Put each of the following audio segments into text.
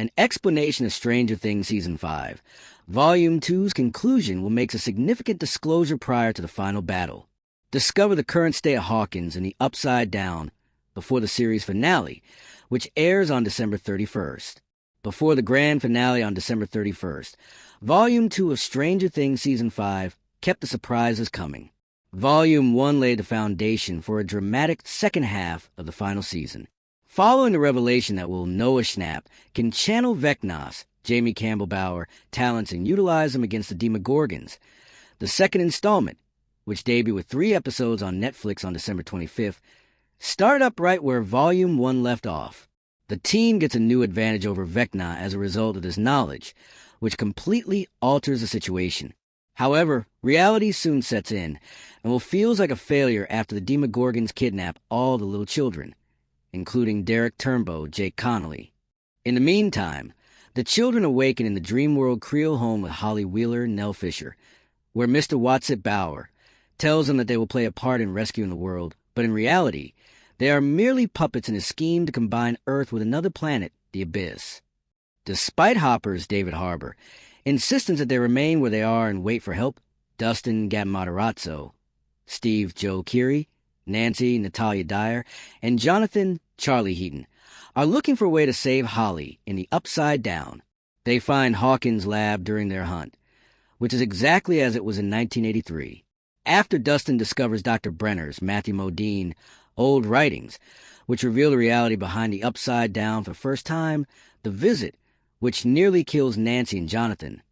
An explanation of Stranger Things Season 5. Volume 2's conclusion will make a significant disclosure prior to the final battle. Discover the current state of Hawkins in the Upside Down before the series finale, which airs on December 31st. Before the grand finale on December 31st, Volume 2 of Stranger Things Season 5 kept the surprises coming. Volume 1 laid the foundation for a dramatic second half of the final season. Following the revelation that Noah Schnapp can channel Vecna's, Jamie Campbell Bower, talents and utilize them against the Demogorgons, the second installment, which debuted with 3 episodes on Netflix on December 25th, started up right where Volume 1 left off. The team gets a new advantage over Vecna as a result of this knowledge, which completely alters the situation. However, reality soon sets in, and feels like a failure after the Demogorgons kidnap all the little children, including Derek Turnbow, Jake Connolly. In the meantime, the children awaken in the Dream World Creole home with Holly Wheeler and Nell Fisher, where Mr. Watson Bower tells them that they will play a part in rescuing the world, but in reality, they are merely puppets in a scheme to combine Earth with another planet, the Abyss. Despite Hopper's David Harbour insistence that they remain where they are and wait for help, Dustin Gabmatarazzo, Steve Joe Keery, Nancy Natalia Dyer, and Jonathan Charlie Heaton are looking for a way to save Holly in the Upside Down. They find Hawkins' lab during their hunt, which is exactly as it was in 1983. After Dustin discovers Dr. Brenner's, Matthew Modine, old writings, which reveal the reality behind the Upside Down for the first time, the visit, which nearly kills Nancy and Jonathan,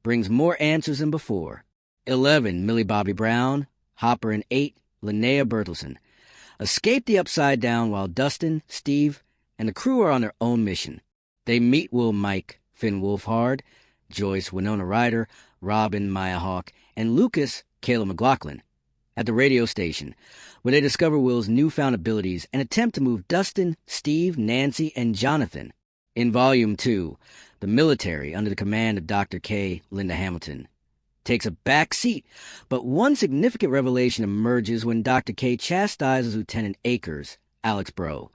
brings more answers than before. 11, Millie Bobby Brown, Hopper, and 8, Linnea Bertelsen, escape the Upside Down while Dustin, Steve, and the crew are on their own mission. They meet Will Mike, Finn Wolfhard, Joyce Winona Ryder, Robin Maya Hawke, and Lucas Caleb McLaughlin at the radio station, where they discover Will's newfound abilities and attempt to move Dustin, Steve, Nancy, and Jonathan. In Volume 2, the military, under the command of Dr. K. Linda Hamilton, takes a back seat, but one significant revelation emerges when Dr. K chastises Lieutenant Akers, Alex Bro,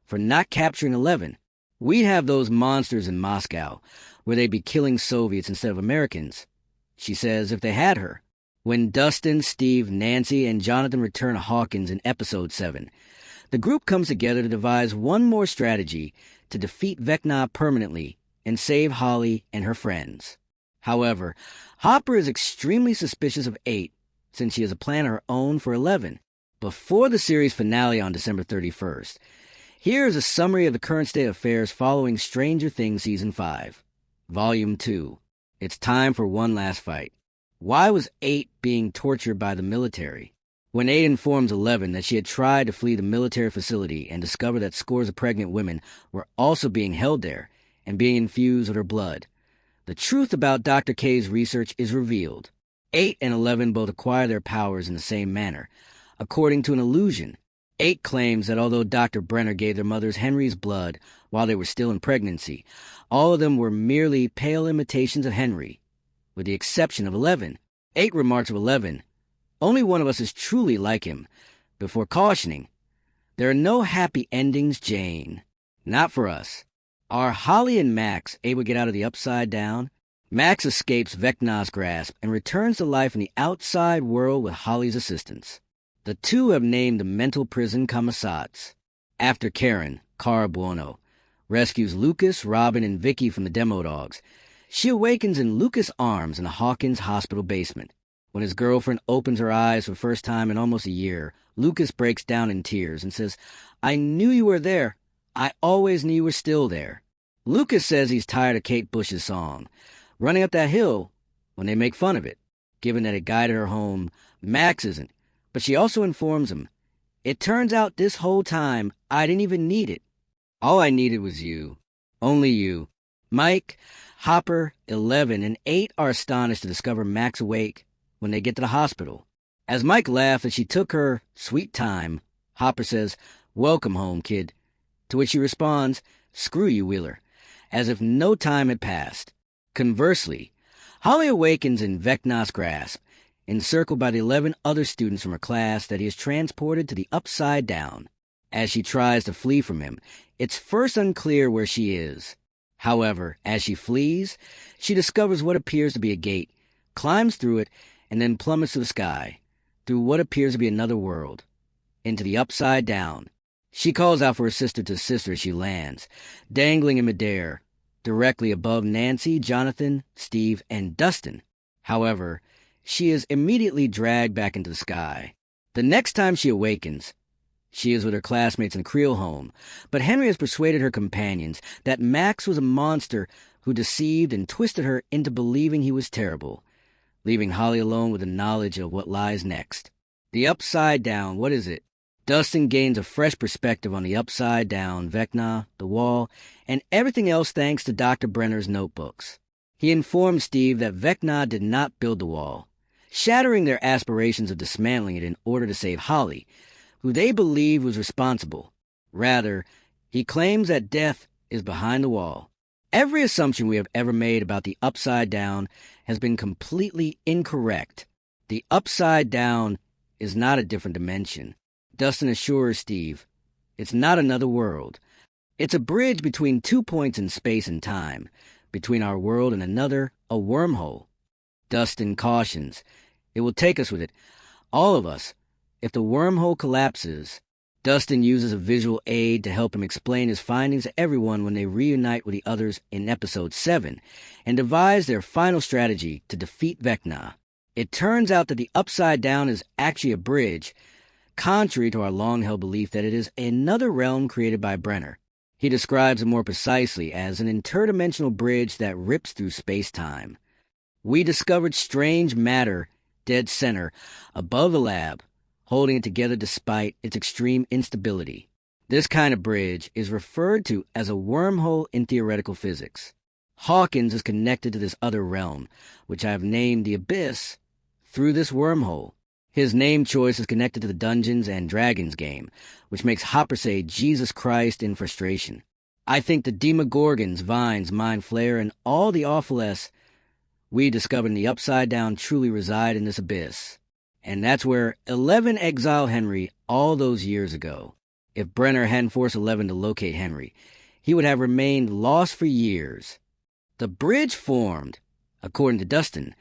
for not capturing 11. We'd have those monsters in Moscow, where they'd be killing Soviets instead of Americans, she says, if they had her. When Dustin, Steve, Nancy, and Jonathan return to Hawkins in Episode 7, the group comes together to devise one more strategy to defeat Vecna permanently and save Holly and her friends. However, Hopper is extremely suspicious of 8, since she has a plan of her own for 11. Before the series finale on December 31st, here is a summary of the current state of affairs following Stranger Things Season 5. Volume 2. It's time for one last fight. Why was 8 being tortured by the military? When 8 informs 11 that she had tried to flee the military facility and discovered that scores of pregnant women were also being held there and being infused with her blood, the truth about Dr. K's research is revealed. 8 and 11 both acquire their powers in the same manner, according to an illusion. 8 claims that although Dr. Brenner gave their mothers Henry's blood while they were still in pregnancy, all of them were merely pale imitations of Henry, with the exception of 11. 8 remarks of 11, "Only one of us is truly like him," before cautioning, "There are no happy endings, Jane. Not for us." Are Holly and Max able to get out of the Upside Down? Max escapes Vecna's grasp and returns to life in the outside world with Holly's assistance. The two have named the mental prison Commissats, after Karen, Cara Buono, rescues Lucas, Robin, and Vicky from the demo dogs. She awakens in Lucas' arms in the Hawkins hospital basement. When his girlfriend opens her eyes for the first time in almost a year, Lucas breaks down in tears and says, "I knew you were there. I always knew you were still there." Lucas says he's tired of Kate Bush's song, "Running Up That Hill," when they make fun of it, given that it guided her home. Max isn't, but she also informs him, "It turns out this whole time I didn't even need it. All I needed was you. Only you." Mike, Hopper, 11, and 8 are astonished to discover Max awake when they get to the hospital. As Mike laughs that she took her sweet time, Hopper says, "Welcome home, kid," to which she responds, "Screw you, Wheeler," as if no time had passed. Conversely, Holly awakens in Vecna's grasp, encircled by the 11 other students from her class that he has transported to the Upside Down. As she tries to flee from him, it's first unclear where she is. However, as she flees, she discovers what appears to be a gate, climbs through it, and then plummets to the sky, through what appears to be another world, into the Upside Down. She calls out for her sister to assist her as she lands, dangling in midair, directly above Nancy, Jonathan, Steve, and Dustin. However, she is immediately dragged back into the sky. The next time she awakens, she is with her classmates in the Creel home, but Henry has persuaded her companions that Max was a monster who deceived and twisted her into believing he was terrible, leaving Holly alone with the knowledge of what lies next. The Upside Down, what is it? Dustin gains a fresh perspective on the Upside Down, Vecna, the wall, and everything else thanks to Dr. Brenner's notebooks. He informed Steve that Vecna did not build the wall, shattering their aspirations of dismantling it in order to save Holly, who they believe was responsible. Rather, he claims that death is behind the wall. Every assumption we have ever made about the Upside Down has been completely incorrect. The Upside Down is not a different dimension. Dustin assures Steve, it's not another world. It's a bridge between 2 points in space and time, between our world and another, a wormhole. Dustin cautions, it will take us with it, all of us. If the wormhole collapses, Dustin uses a visual aid to help him explain his findings to everyone when they reunite with the others in Episode 7 and devise their final strategy to defeat Vecna. It turns out that the Upside Down is actually a bridge, contrary to our long-held belief that it is another realm created by Brenner. He describes it more precisely as an interdimensional bridge that rips through space-time. We discovered strange matter dead center above the lab, holding it together despite its extreme instability. This kind of bridge is referred to as a wormhole in theoretical physics. Hawkins is connected to this other realm, which I have named the Abyss, through this wormhole. His name choice is connected to the Dungeons and Dragons game, which makes Hopper say Jesus Christ in frustration. I think the Demogorgons, Vines, Mind Flayer, and all the awful we discovered in the Upside Down truly reside in this abyss. And that's where 11 exiled Henry all those years ago. If Brenner hadn't forced 11 to locate Henry, he would have remained lost for years. The bridge formed, according to Dustin,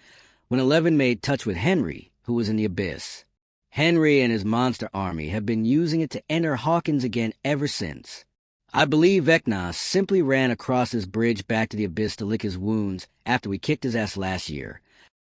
when 11 made touch with Henry, who was in the abyss. Henry and his monster army have been using it to enter Hawkins again ever since. I believe Vecna simply ran across this bridge back to the abyss to lick his wounds after we kicked his ass last year.